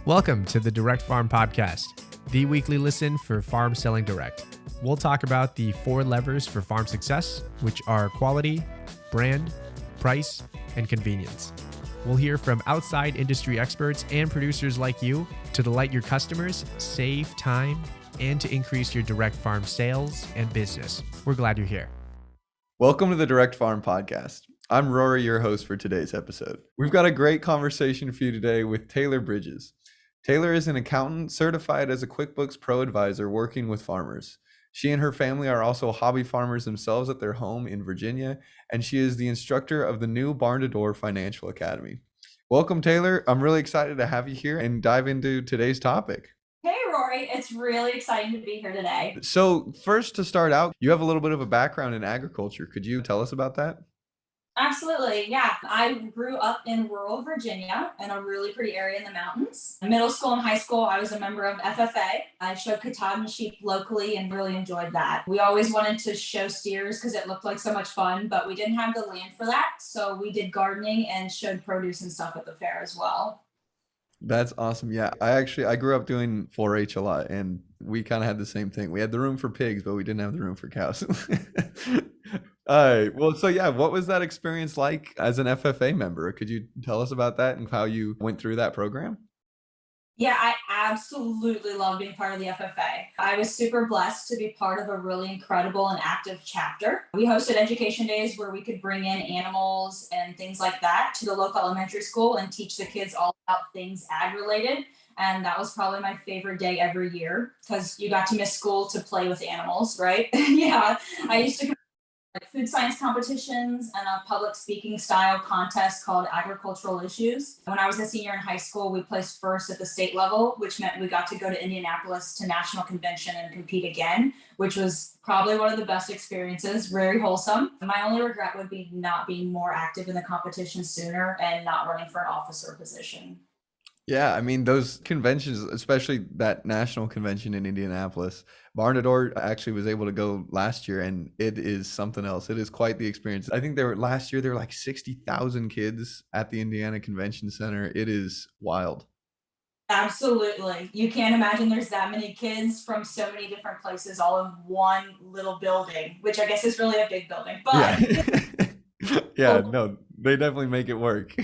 Welcome to the Direct Farm Podcast, the weekly listen for farm selling direct. We'll talk about the 4 levers for farm success, which are quality, brand, price, and convenience. We'll hear from outside industry experts and producers like you to delight your customers, save time, and to increase your direct farm sales and business. We're glad you're here. Welcome to the Direct Farm Podcast. I'm Rory, your host for today's episode. We've got a great conversation for you today with Taylor Bridges. Taylor is an accountant certified as a QuickBooks Pro Advisor working with farmers. She and her family are also hobby farmers themselves at their home in Virginia, and she is the instructor of the new Barn2Door Financial Academy. Welcome, Taylor. I'm really excited to have you here and dive into today's topic. Hey, Rory. It's really exciting to be here today. So first, to start out, you have a little bit of a background in agriculture. Could you tell us about that? Absolutely. Yeah. I grew up in rural Virginia in a really pretty area in the mountains. In middle school and high school, I was a member of FFA. I showed Katahdin sheep locally and really enjoyed that. We always wanted to show steers because it looked like so much fun, but we didn't have the land for that. So we did gardening and showed produce and stuff at the fair as well. That's awesome. Yeah, I grew up doing 4-H a lot, and we kind of had the same thing. We had the room for pigs, but we didn't have the room for cows. All right. Well, so yeah, what was that experience like as an FFA member? Could you tell us about that and how you went through that program? Yeah, I absolutely love being part of the FFA. I was super blessed to be part of a really incredible and active chapter. We hosted education days where we could bring in animals and things like that to the local elementary school and teach the kids all about things ag related. And that was probably my favorite day every year because you got to miss school to play with animals, right? Yeah, I used to food science competitions and a public speaking style contest called Agricultural Issues. When I was a senior in high school, we placed first at the state level, which meant we got to go to Indianapolis to national convention and compete again, which was probably one of the best experiences, very wholesome. My only regret would be not being more active in the competition sooner and not running for an officer position. Yeah, I mean, those conventions, especially that national convention in Indianapolis, Barn2Door actually was able to go last year, and it is something else. It is quite the experience. I think last year there were like 60,000 kids at the Indiana Convention Center. It is wild. Absolutely. You can't imagine there's that many kids from so many different places all in one little building, which I guess is really a big building. But yeah, no, they definitely make it work.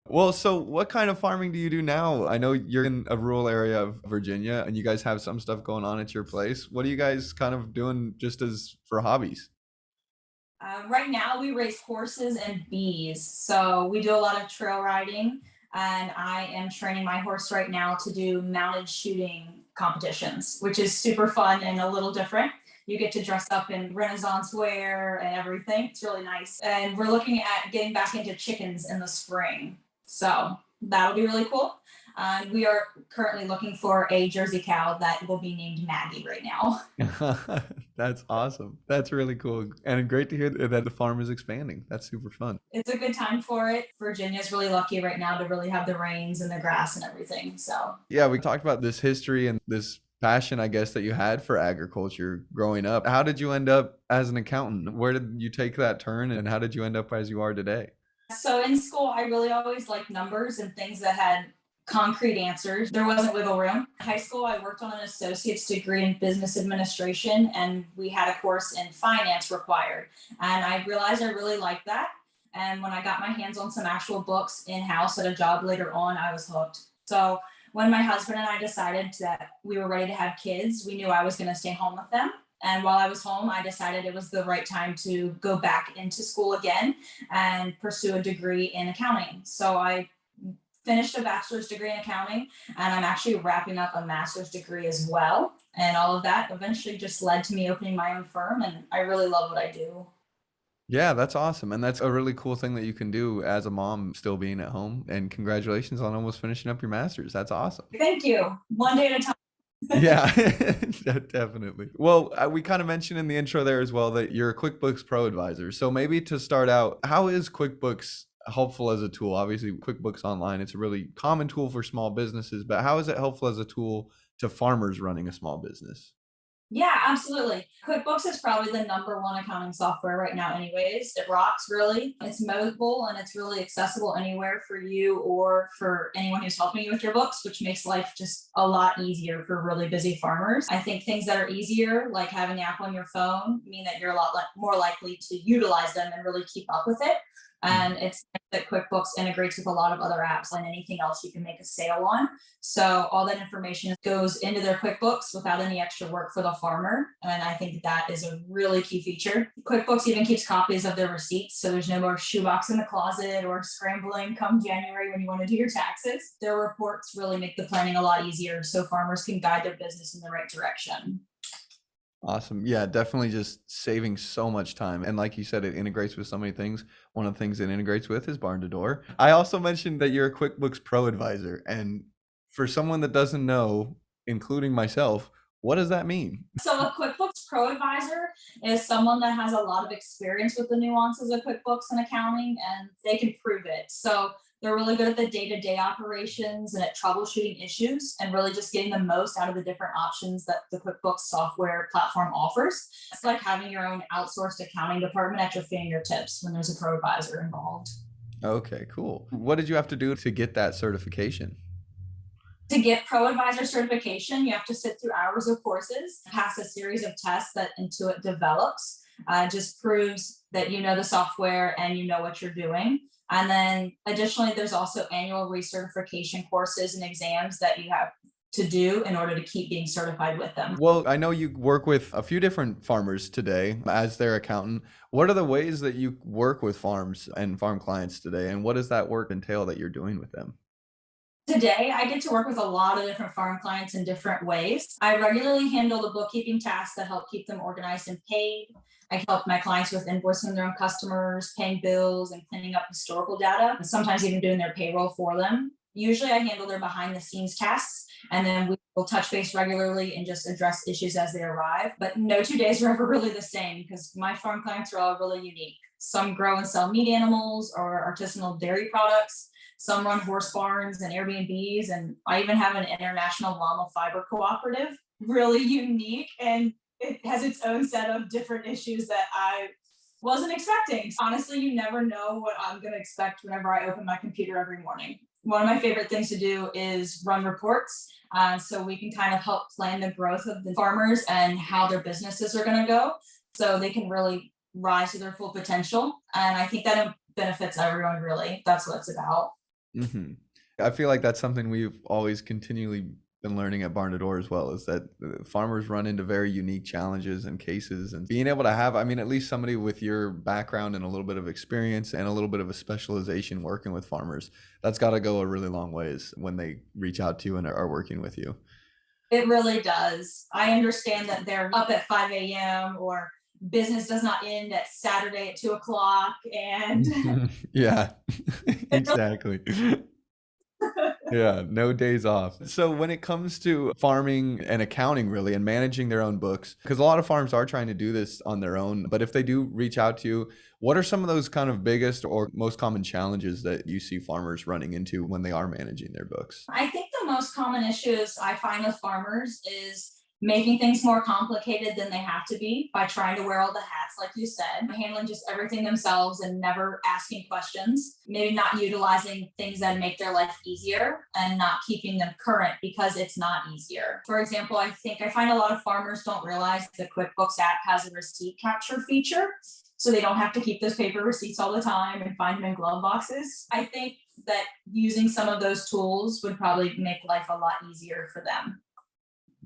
Well, so what kind of farming do you do now? I know you're in a rural area of Virginia and you guys have some stuff going on at your place. What are you guys kind of doing just as for hobbies? Right now we raise horses and bees. So we do a lot of trail riding, and I am training my horse right now to do mounted shooting competitions, which is super fun and a little different. You get to dress up in Renaissance wear and everything. It's really nice. And we're looking at getting back into chickens in the spring. So that'll be really cool. We are currently looking for a Jersey cow that will be named Maggie right now. That's awesome. That's really cool. And great to hear that the farm is expanding. That's super fun. It's a good time for it. Virginia's really lucky right now to really have the rains and the grass and everything. So yeah, we talked about this history and this passion, I guess, that you had for agriculture growing up. How did you end up as an accountant? Where did you take that turn, and how did you end up as you are today? So in school, I really always liked numbers and things that had concrete answers. There wasn't wiggle room. In high school, I worked on an associate's degree in business administration, and we had a course in finance required. And I realized I really liked that. And when I got my hands on some actual books in-house at a job later on, I was hooked. So when my husband and I decided that we were ready to have kids, we knew I was going to stay home with them. And while I was home, I decided it was the right time to go back into school again and pursue a degree in accounting. So I finished a bachelor's degree in accounting, and I'm actually wrapping up a master's degree as well. And all of that eventually just led to me opening my own firm, and I really love what I do. Yeah, that's awesome. And that's a really cool thing that you can do as a mom, still being at home. And congratulations on almost finishing up your master's. That's awesome. Thank you. One day at a time. Yeah, definitely. Well, we kind of mentioned in the intro there as well that you're a QuickBooks Pro Advisor. So maybe to start out, how is QuickBooks helpful as a tool? Obviously, QuickBooks Online, it's a really common tool for small businesses, but how is it helpful as a tool to farmers running a small business? Yeah, absolutely. QuickBooks is probably the number one accounting software right now, anyways. It rocks really. It's mobile and it's really accessible anywhere for you or for anyone who's helping you with your books, which makes life just a lot easier for really busy farmers. I think things that are easier, like having the app on your phone, mean that you're a lot more likely to utilize them and really keep up with it. And it's that QuickBooks integrates with a lot of other apps and anything else you can make a sale on. So all that information goes into their QuickBooks without any extra work for the farmer. And I think that is a really key feature. QuickBooks even keeps copies of their receipts. So there's no more shoebox in the closet or scrambling come January when you want to do your taxes. Their reports really make the planning a lot easier so farmers can guide their business in the right direction. Awesome. Yeah, definitely just saving so much time. And like you said, it integrates with so many things. One of the things it integrates with is Barn2Door. I also mentioned that you're a QuickBooks Pro Advisor. And for someone that doesn't know, including myself, what does that mean? So a QuickBooks Pro Advisor is someone that has a lot of experience with the nuances of QuickBooks and accounting, and they can prove it. So they're really good at the day-to-day operations and at troubleshooting issues and really just getting the most out of the different options that the QuickBooks software platform offers. It's like having your own outsourced accounting department at your fingertips when there's a Pro Advisor involved. Okay, cool. What did you have to do to get that certification? To get Pro Advisor certification, you have to sit through hours of courses, pass a series of tests that Intuit develops. Just proves that you know the software and you know what you're doing. And then additionally, there's also annual recertification courses and exams that you have to do in order to keep being certified with them. Well, I know you work with a few different farmers today as their accountant. What are the ways that you work with farms and farm clients today? And what does that work entail that you're doing with them? Today, I get to work with a lot of different farm clients in different ways. I regularly handle the bookkeeping tasks that help keep them organized and paid. I help my clients with invoicing their own customers, paying bills, and cleaning up historical data, and sometimes even doing their payroll for them. Usually, I handle their behind the scenes tasks, and then we will touch base regularly and just address issues as they arrive. But no 2 days are ever really the same because my farm clients are all really unique. Some grow and sell meat animals or artisanal dairy products. Some run horse barns and Airbnbs, and I even have an international llama fiber cooperative. Really unique, and it has its own set of different issues that I wasn't expecting. Honestly, you never know what I'm going to expect whenever I open my computer every morning. One of my favorite things to do is run reports, so we can kind of help plan the growth of the farmers and how their businesses are going to go, so they can really rise to their full potential. And I think that benefits everyone, really. That's what it's about. Mm-hmm. I feel like that's something we've always continually been learning at Barn2Door as well, is that farmers run into very unique challenges and cases, and being able to have, I mean, at least somebody with your background and a little bit of experience and a little bit of a specialization working with farmers, that's got to go a really long ways when they reach out to you and are working with you. It really does. I understand that they're up at 5 a.m. or business does not end at Saturday at 2 o'clock. And yeah, exactly. Yeah, no days off. So when it comes to farming and accounting really and managing their own books, because a lot of farms are trying to do this on their own, but if they do reach out to you, what are some of those kind of biggest or most common challenges that you see farmers running into when they are managing their books? I think the most common issues I find with farmers is making things more complicated than they have to be by trying to wear all the hats, like you said, handling just everything themselves and never asking questions, maybe not utilizing things that make their life easier and not keeping them current because it's not easier. For example, I find a lot of farmers don't realize the QuickBooks app has a receipt capture feature, so they don't have to keep those paper receipts all the time and find them in glove boxes. I think that using some of those tools would probably make life a lot easier for them.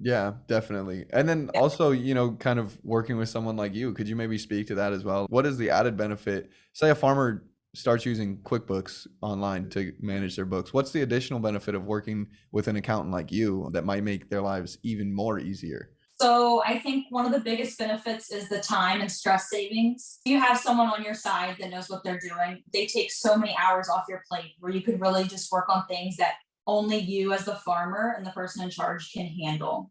Yeah, definitely. And then also, kind of working with someone like you, could you maybe speak to that as well? What is the added benefit? Say a farmer starts using QuickBooks online to manage their books. What's the additional benefit of working with an accountant like you that might make their lives even more easier? So I think one of the biggest benefits is the time and stress savings. If you have someone on your side that knows what they're doing, they take so many hours off your plate where you could really just work on things that only you as the farmer and the person in charge can handle.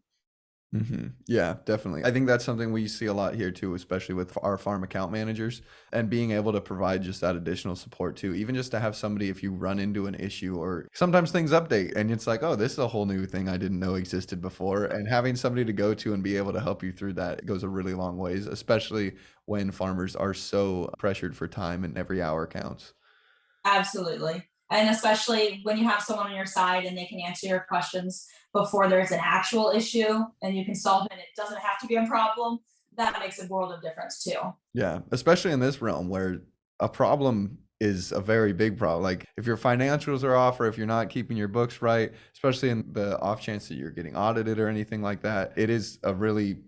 Yeah, definitely. I think that's something we see a lot here too, especially with our farm account managers and being able to provide just that additional support too. Even just to have somebody, if you run into an issue or sometimes things update and it's like, oh, this is a whole new thing I didn't know existed before. And having somebody to go to and be able to help you through that goes a really long ways, especially when farmers are so pressured for time and every hour counts. Absolutely. And especially when you have someone on your side and they can answer your questions before there's an actual issue and you can solve it, and it doesn't have to be a problem. That makes a world of difference too. Yeah, especially in this realm where a problem is a very big problem. Like if your financials are off or if you're not keeping your books right, especially in the off chance that you're getting audited or anything like that, it is a really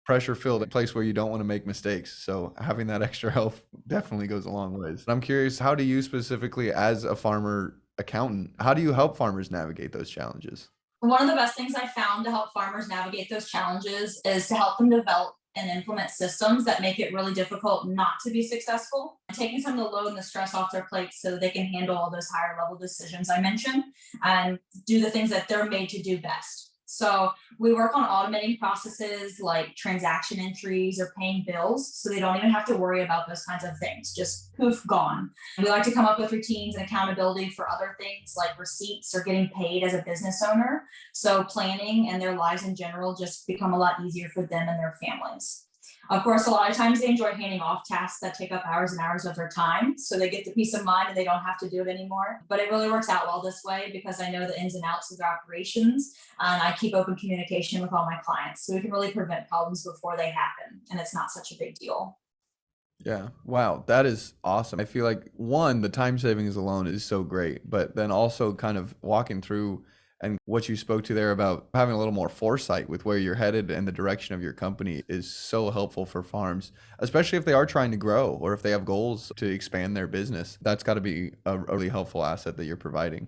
pressure filled place where you don't want to make mistakes. So having that extra help definitely goes a long ways. I'm curious, how do you specifically as a farmer accountant, how do you help farmers navigate those challenges? One of the best things I found to help farmers navigate those challenges is to help them develop and implement systems that make it really difficult not to be successful, and taking some of the load and the stress off their plates so that they can handle all those higher level decisions I mentioned and do the things that they're made to do best. So we work on automating processes like transaction entries or paying bills so they don't even have to worry about those kinds of things. Just poof, gone. We like to come up with routines and accountability for other things like receipts or getting paid as a business owner. So planning and their lives in general just become a lot easier for them and their families. Of course, a lot of times they enjoy handing off tasks that take up hours and hours of their time. So they get the peace of mind and they don't have to do it anymore. But it really works out well this way because I know the ins and outs of their operations and I keep open communication with all my clients. So we can really prevent problems before they happen. And it's not such a big deal. Yeah. Wow. That is awesome. I feel like one, the time savings alone is so great, but then also kind of walking through and what you spoke to there about having a little more foresight with where you're headed and the direction of your company is so helpful for farms, especially if they are trying to grow or if they have goals to expand their business. That's got to be a really helpful asset that you're providing.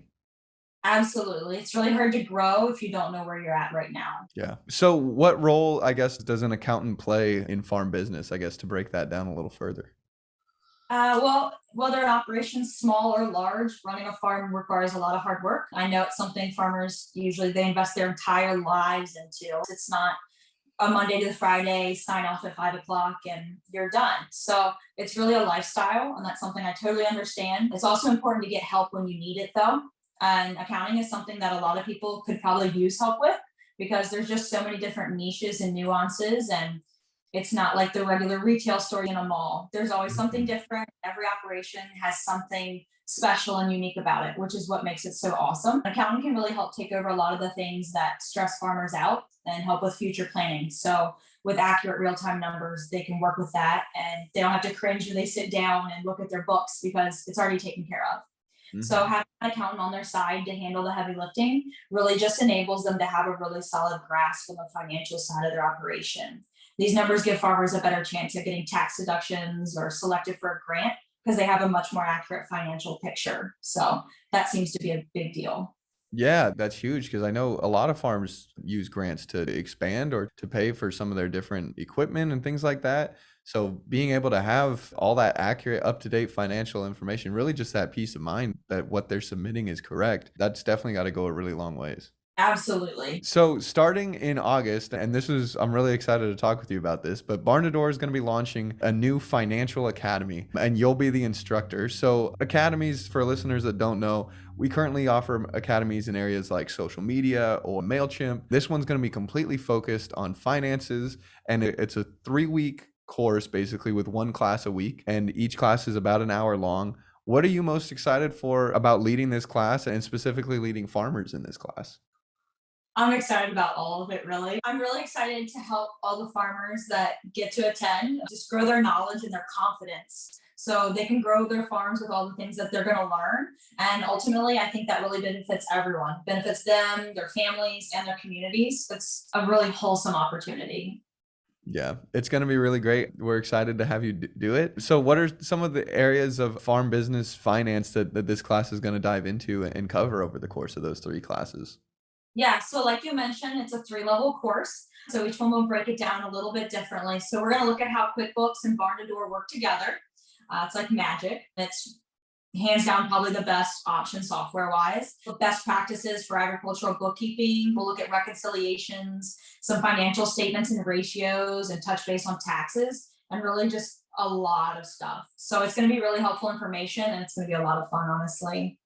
Absolutely. It's really hard to grow if you don't know where you're at right now. Yeah. So what role, I guess, does an accountant play in farm business, I guess, to break that down a little further? Well, whether an operation's small or large, running a farm requires a lot of hard work. I know it's something farmers usually they invest their entire lives into. It's not a Monday to Friday sign off at 5 o'clock and you're done. So it's really a lifestyle, and that's something I totally understand. It's also important to get help when you need it, though. And accounting is something that a lot of people could probably use help with because there's just so many different niches and nuances, and it's not like the regular retail store in a mall. There's always something Mhm. different. Every operation has something special and unique about it, which is what makes it so awesome. An accountant can really help take over a lot of the things that stress farmers out and help with future planning. So with accurate real-time numbers, they can work with that and they don't have to cringe when they sit down and look at their books because it's already taken care of. So Mhm. having an accountant on their side to handle the heavy lifting really just enables them to have a really solid grasp on the financial side of their operation. These numbers give farmers a better chance of getting tax deductions or selected for a grant because they have a much more accurate financial picture. So that seems to be a big deal. Yeah, that's huge because I know a lot of farms use grants to expand or to pay for some of their different equipment and things like that. So being able to have all that accurate, up-to-date financial information, really just that peace of mind that what they're submitting is correct, that's definitely got to go a really long ways. Absolutely. So starting in August, and I'm really excited to talk with you about this, but Barn2Door is going to be launching a new financial academy and you'll be the instructor. So academies, for listeners that don't know, we currently offer academies in areas like social media or MailChimp. This one's going to be completely focused on finances, and it's a 3-week course basically with one class a week, and each class is about an hour long. What are you most excited for about leading this class and specifically leading farmers in this class? I'm excited about all of it, really. I'm really excited to help all the farmers that get to attend just grow their knowledge and their confidence so they can grow their farms with all the things that they're going to learn. And ultimately, I think that really benefits everyone, benefits them, their families, and their communities. It's a really wholesome opportunity. Yeah, it's going to be really great. We're excited to have you do it. So, what are some of the areas of farm business finance that this class is going to dive into and cover over the course of those 3 classes? Yeah, so like you mentioned, it's a 3 level course. So each one will break it down a little bit differently. So we're going to look at how QuickBooks and Barn2Door work together. It's like magic. It's hands down, probably the best option software wise. Best practices for agricultural bookkeeping. We'll look at reconciliations, some financial statements and ratios, and touch base on taxes, and really just a lot of stuff. So it's going to be really helpful information, and it's going to be a lot of fun, honestly.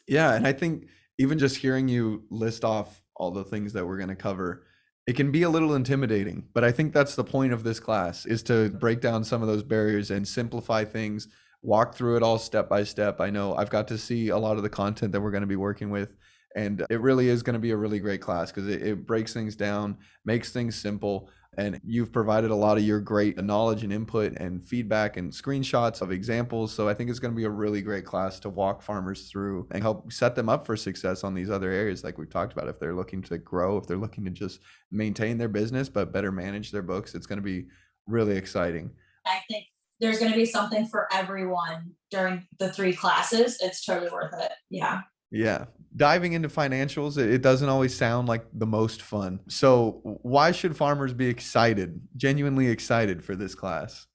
Yeah. And I think even just hearing you list off all the things that we're going to cover, it can be a little intimidating, but I think that's the point of this class, is to break down some of those barriers and simplify things, walk through it all step by step. I know I've got to see a lot of the content that we're going to be working with, and it really is going to be a really great class because it breaks things down, makes things simple. And you've provided a lot of your great knowledge and input and feedback and screenshots of examples. So I think it's going to be a really great class to walk farmers through and help set them up for success on these other areas like we've talked about. If they're looking to grow, if they're looking to just maintain their business, but better manage their books, it's going to be really exciting. I think there's going to be something for everyone during the 3 classes. It's totally worth it. Yeah. Yeah. Diving into financials, it doesn't always sound like the most fun. So why should farmers be excited, genuinely excited for this class?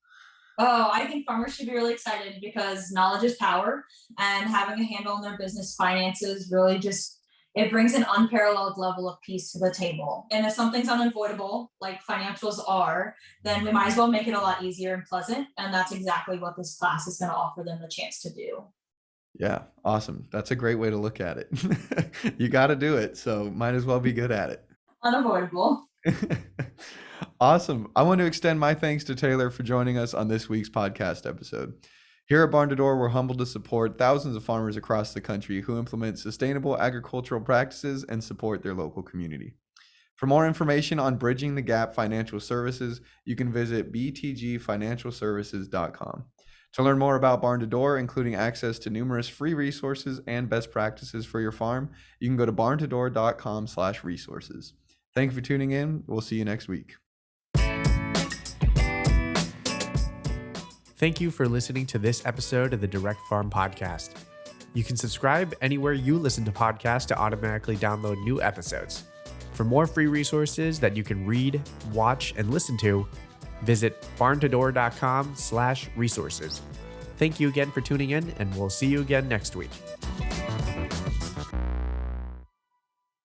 Oh, I think farmers should be really excited because knowledge is power, and having a handle on their business finances really just, it brings an unparalleled level of peace to the table. And if something's unavoidable, like financials are, then we might as well make it a lot easier and pleasant. And that's exactly what this class is going to offer them the chance to do. Yeah, awesome. That's a great way to look at it. You got to do it, so might as well be good at it. Unavoidable. Awesome. I want to extend my thanks to Taylor for joining us on this week's podcast episode. Here at Barn2Door, we're humbled to support thousands of farmers across the country who implement sustainable agricultural practices and support their local community. For more information on Bridging the Gap Financial Services, you can visit btgfinancialservices.com. To learn more about Barn2Door, including access to numerous free resources and best practices for your farm, you can go to barn2door.com/resources. Thank you for tuning in. We'll see you next week. Thank you for listening to this episode of the Direct Farm Podcast. You can subscribe anywhere you listen to podcasts to automatically download new episodes. For more free resources that you can read, watch, and listen to, visit barn2door.com/resources. Thank you again for tuning in, and we'll see you again next week.